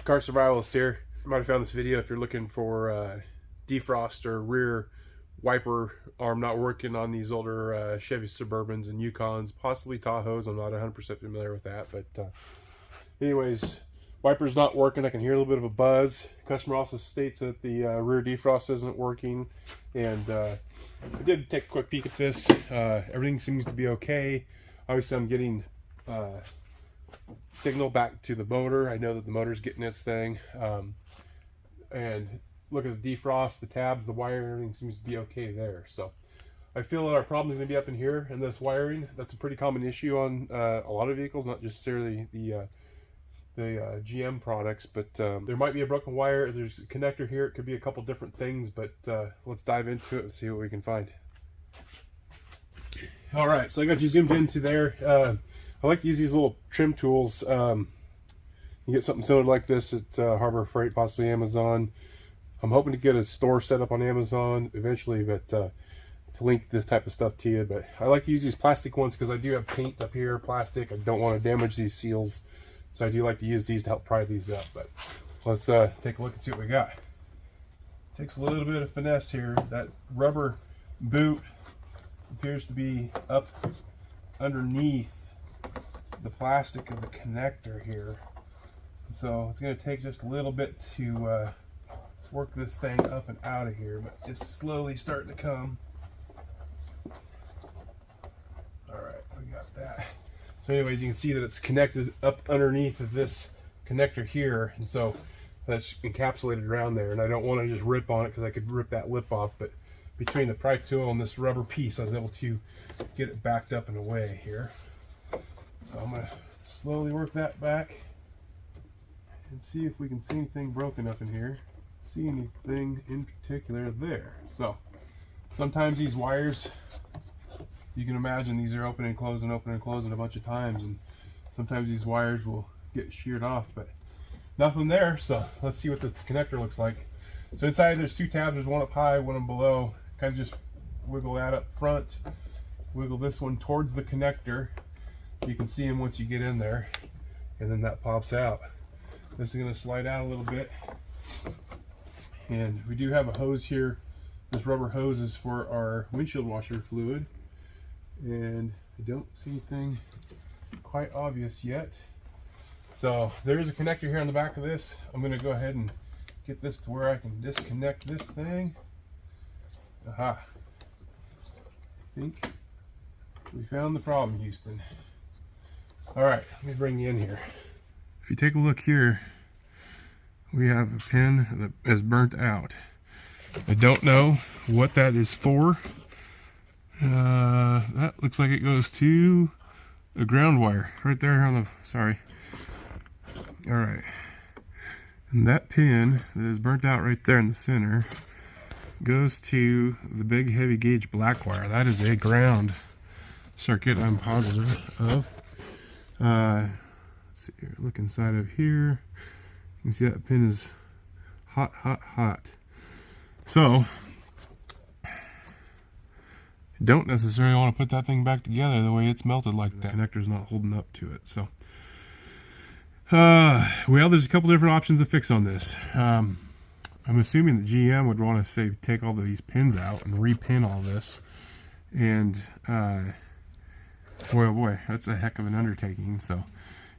Car Survivalist here. You might have found this video if you're looking for defrost or rear wiper arm not working on these older Chevy Suburbans and Yukons, possibly Tahoes. I'm not 100% familiar with that, but anyways, wiper's not working. I can hear a little bit of a buzz. Customer also states that the rear defrost isn't working, and I did take a quick peek at this. Everything seems to be okay. Obviously, I'm getting signal back to the motor. I know that the motor's getting its thing, and look at the defrost, the tabs, the wire, everything seems to be okay there. So I feel that our problem is going to be up in here in this wiring. That's a pretty common issue on a lot of vehicles, not just necessarily the GM products, but there might be a broken wire. There's a connector here. It could be a couple different things, but let's dive into it and see what we can find. All right, so I got you zoomed into there. I like to use these little trim tools. You get something similar like this at Harbor Freight, possibly Amazon. I'm hoping to get a store set up on Amazon eventually, but to link this type of stuff to you. But I like to use these plastic ones because I do have paint up here, plastic. I don't want to damage these seals, so I do like to use these to help pry these up. But let's take a look and see what we got. Takes a little bit of finesse here. That rubber boot appears to be up underneath the plastic of the connector here, so it's going to take just a little bit to work this thing up and out of here, but it's slowly starting to come. All right, we got that. So anyways, you can see that it's connected up underneath of this connector here, and so that's encapsulated around there, and I don't want to just rip on it because I could rip that lip off, but between the pry tool and this rubber piece, I was able to get it backed up and away here. So I'm going to slowly work that back and see if we can see anything broken up in here. See anything in particular there. So sometimes these wires, you can imagine these are open and closing a bunch of times, and sometimes these wires will get sheared off, but nothing there. So let's see what the connector looks like. So inside there's two tabs. There's one up high, one up below. Kind of just wiggle that up front, wiggle this one towards the connector. You can see them once you get in there, and then that pops out. This is going to slide out a little bit, and we do have a hose here. This rubber hose is for our windshield washer fluid, and I don't see anything quite obvious yet. So there is a connector here on the back of this. I'm going to go ahead and get this to where I can disconnect this thing. Aha! I think we found the problem, Houston. All right, let me bring you in here. If you take a look here, we have a pin that is burnt out. I don't know what that is for. That looks like it goes to a ground wire right there on the, sorry. All right, and that pin that is burnt out right there in the center goes to the big heavy gauge black wire. That is a ground circuit, I'm positive of. Let's see here, look inside of here. You can see that pin is hot, hot, hot. So, don't necessarily want to put that thing back together the way it's melted like that. The connector's not holding up to it. So, well, there's a couple different options to fix on this. I'm assuming the GM would want to say take all of these pins out and repin all this, and boy oh boy, that's a heck of an undertaking. So,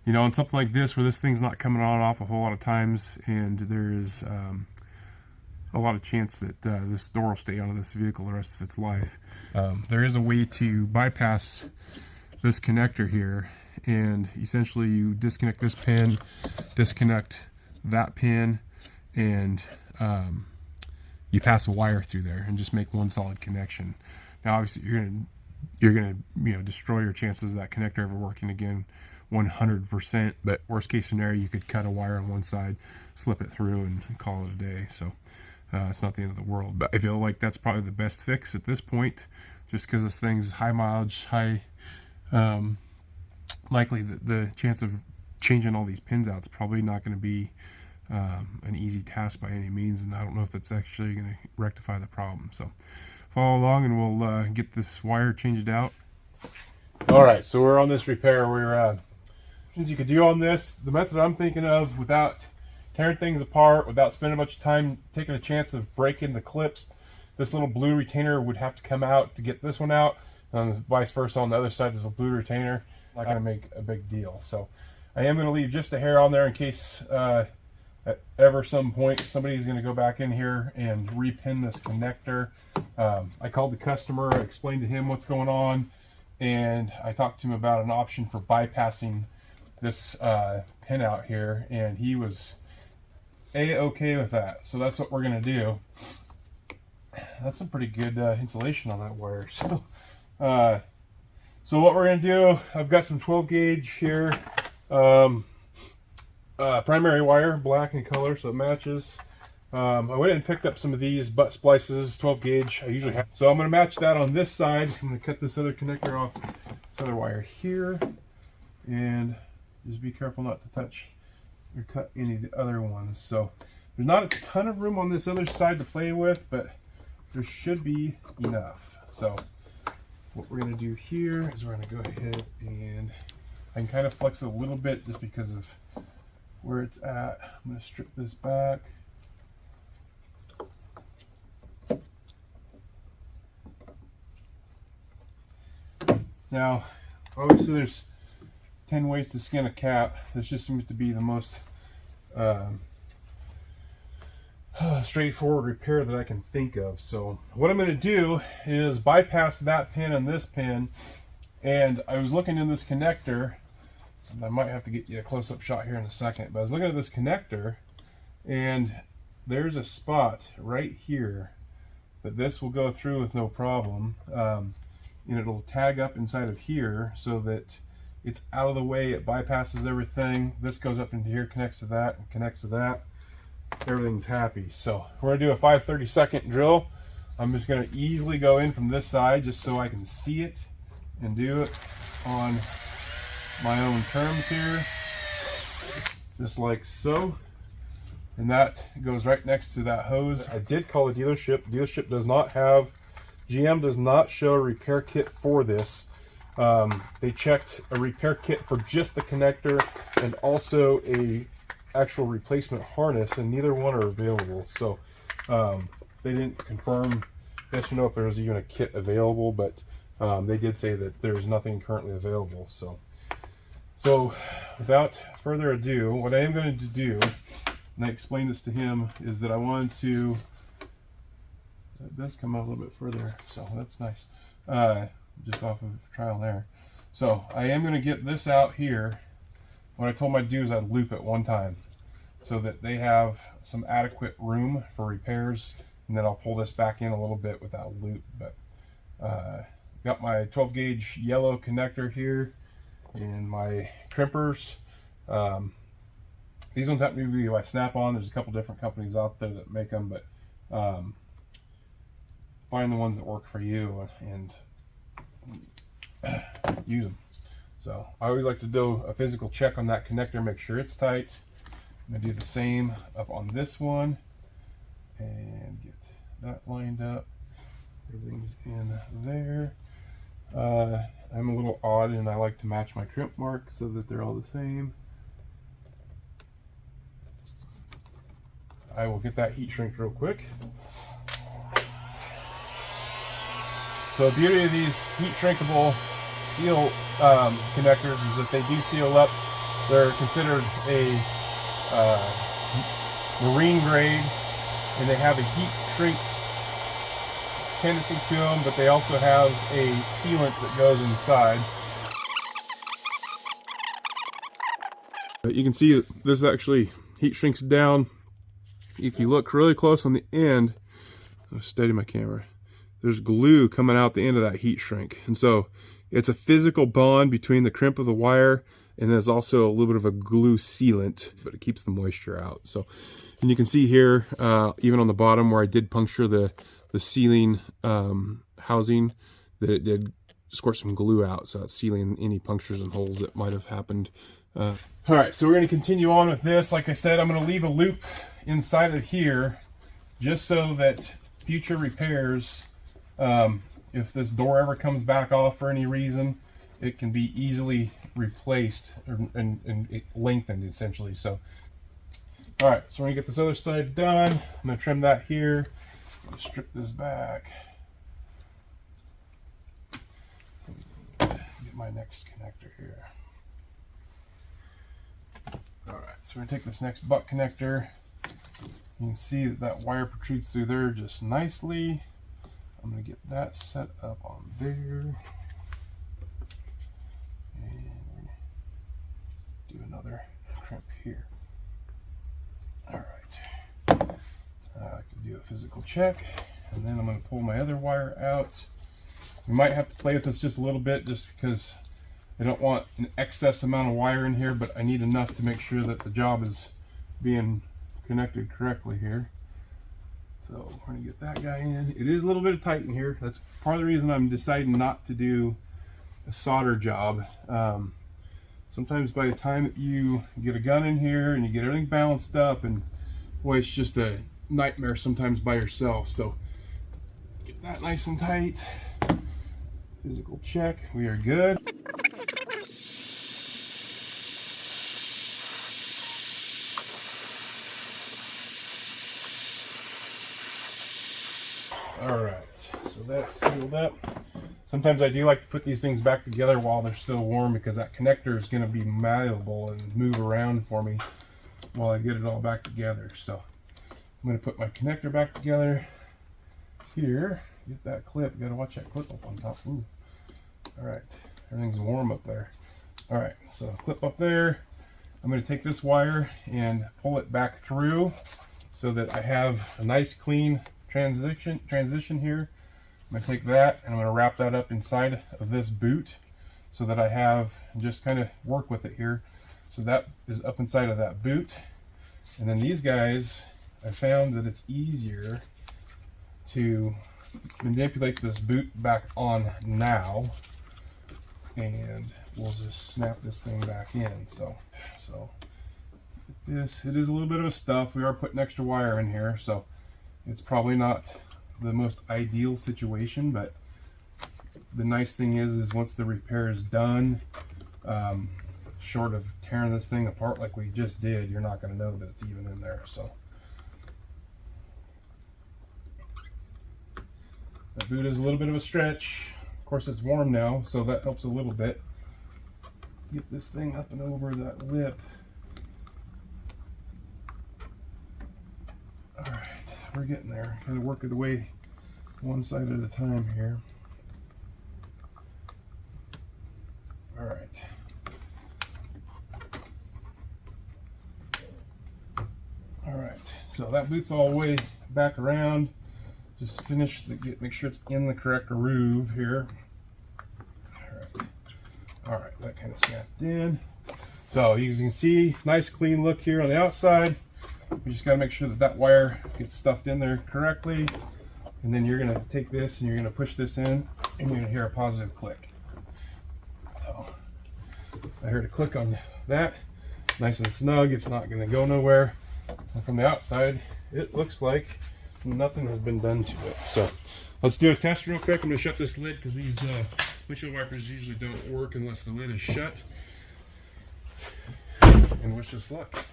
you know, on something like this where this thing's not coming on and off a whole lot of times, and there's a lot of chance that this door will stay on this vehicle the rest of its life, there is a way to bypass this connector here, and essentially you disconnect this pin, disconnect that pin, and you pass a wire through there and just make one solid connection. Now obviously you're gonna you know, destroy your chances of that connector ever working again 100%, but worst case scenario, you could cut a wire on one side, slip it through, and call it a day. So it's not the end of the world, but I feel like that's probably the best fix at this point, just because this thing's high mileage, high likely the chance of changing all these pins out is probably not going to be an easy task by any means, and I don't know if that's actually going to rectify the problem. So follow along and we'll get this wire changed out. All right, so we're on this repair. We're options you could do on this. The method I'm thinking of, without tearing things apart without spending much time taking a chance of breaking the clips. This little blue retainer would have to come out to get this one out, and vice versa on the other side there's a blue retainer. Not going to make a big deal. So I am going to leave just a hair on there in case at ever some point somebody's going to go back in here and repin this connector. I called the customer, I explained to him what's going on, and I talked to him about an option for bypassing this pin out here, and he was okay with that. So that's what we're going to do. That's some pretty good insulation on that wire. So what we're going to do, I've got some 12 gauge here, primary wire, black in color, so it matches. I went and picked up some of these butt splices, 12 gauge. I usually have. So I'm going to match that on this side. I'm going to cut this other connector off, this other wire here, and just be careful not to touch or cut any of the other ones. So there's not a ton of room on this other side to play with, but there should be enough. So what we're going to do here is we're going to go ahead and I can kind of flex it a little bit just because of where it's at. I'm going to strip this back. Now, obviously there's 10 ways to skin a cap. This just seems to be the most straightforward repair that I can think of. So what I'm going to do is bypass that pin and this pin, and I was looking in this connector, and I might have to get you a close-up shot here in a second, but I was looking at this connector, and there's a spot right here that this will go through with no problem, and it'll tag up inside of here so that it's out of the way. It bypasses everything. This goes up into here, connects to that, and connects to that. Everything's happy. So we're going to do a 5/32 drill. I'm just going to easily go in from this side just so I can see it and do it on my own terms here, just like so. And that goes right next to that hose. I did call the dealership. Dealership does not have, GM does not show a repair kit for this. They checked a repair kit for just the connector and also a actual replacement harness, and neither one are available. So they didn't confirm yes or no if there was even a kit available, but they did say that there's nothing currently available. So without further ado, what I am going to do, and I explained this to him, is that I wanted to, that does come out a little bit further, so that's nice, just off of trial and error. So I am going to get this out here. What I told my do is I'd loop it one time so that they have some adequate room for repairs, and then I'll pull this back in a little bit without loop. But got my 12 gauge yellow connector here and my crimpers. These ones happen to be by Snap-on. There's a couple different companies out there that make them, but find the ones that work for you and use them. So I always like to do a physical check on that connector, make sure it's tight. I'm going to do the same up on this one and get that lined up. Everything's in there. I'm a little odd and I like to match my crimp mark so that they're all the same. I will get that heat shrink real quick. So the beauty of these heat shrinkable seal connectors is that they do seal up. They're considered a marine grade, and they have a heat shrink tendency to them, but they also have a sealant that goes inside. But you can see this actually heat shrinks down. If you look really close on the end, I'll steady my camera, there's glue coming out the end of that heat shrink. And so it's a physical bond between the crimp of the wire, and there's also a little bit of a glue sealant, but it keeps the moisture out. So, and you can see here, even on the bottom where I did puncture the sealing housing, that it did squirt some glue out, so it's sealing any punctures and holes that might have happened. All right, so we're going to continue on with this. Like I said, I'm going to leave a loop inside of here just so that future repairs, if this door ever comes back off for any reason, it can be easily replaced and lengthened essentially. So All right, so we're gonna get this other side done. I'm gonna trim that here. I'm gonna strip this back. Get my next connector here. All right, so we're gonna take this next butt connector. You can see that that wire protrudes through there just nicely. I'm gonna get that set up on there. And do another crimp here. All right, I can do a physical check, and then I'm going to pull my other wire out. We might have to play with this just a little bit, just because I don't want an excess amount of wire in here, but I need enough to make sure that the job is being connected correctly here. So we're going to get that guy in. It is a little bit tight in here. That's part of the reason I'm deciding not to do a solder job. Sometimes by the time that you get a gun in here and you get everything balanced up, and boy, it's just a nightmare sometimes by yourself. So get that nice and tight. Physical check, we are good. All right, so that's sealed up. Sometimes I do like to put these things back together while they're still warm, because that connector is going to be malleable and move around for me while I get it all back together. So I'm going to put my connector back together here. Get that clip. You got to watch that clip up on top. Ooh. All right, everything's warm up there. All right, so clip up there. I'm going to take this wire and pull it back through so that I have a nice clean transition here. I'm going to take that and I'm going to wrap that up inside of this boot so that I have, just kind of work with it here. So that is up inside of that boot. And then these guys, I found that it's easier to manipulate this boot back on now, and we'll just snap this thing back in. So this, it is a little bit of a stuff. We are putting extra wire in here, so it's probably not the most ideal situation, but the nice thing is once the repair is done, short of tearing this thing apart like we just did, you're not going to know that it's even in there. So the boot is a little bit of a stretch. Of course, it's warm now, so that helps a little bit. Get this thing up and over that lip. All right, we're getting there. Kind of work it away one side at a time here. All right. All right, so that boot's all the way back around. Just finish make sure it's in the correct groove here. All right, that kind of snapped in. So you can see, nice clean look here on the outside. You just got to make sure that that wire gets stuffed in there correctly, and then you're going to take this and you're going to push this in, and you're going to hear a positive click. So I heard a click on that, nice and snug. It's not going to go nowhere. And from the outside, it looks like nothing has been done to it. So let's do a test real quick. I'm going to shut this lid because these windshield wipers usually don't work unless the lid is shut. And wish us luck.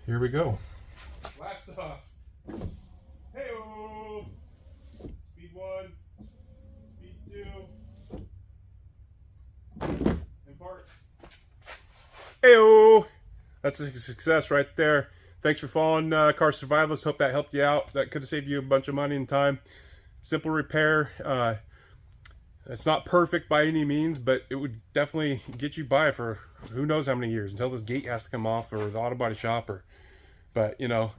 Here we go. Blast off. Hey-o! Speed 1. Speed 2. Impart. Hey-o! That's a success right there. Thanks for following Car Survivalist. Hope that helped you out. That could have saved you a bunch of money and time. Simple repair. It's not perfect by any means, but it would definitely get you by for who knows how many years, until this gate has to come off, or the auto body shop, but you know,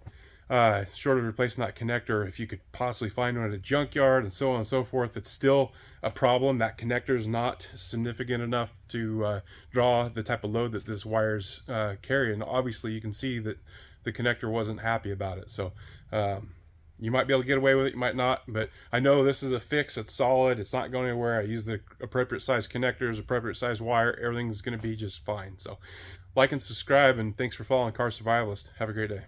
short of replacing that connector, if you could possibly find one at a junkyard and so on and so forth, it's still a problem. That connector is not significant enough to draw the type of load that this wire's carry, and obviously you can see that the connector wasn't happy about it. So you might be able to get away with it, you might not, but I know this is a fix. It's solid, it's not going anywhere. I use the appropriate size connectors, appropriate size wire, everything's going to be just fine. So like and subscribe, and thanks for following Car Survivalist. Have a great day.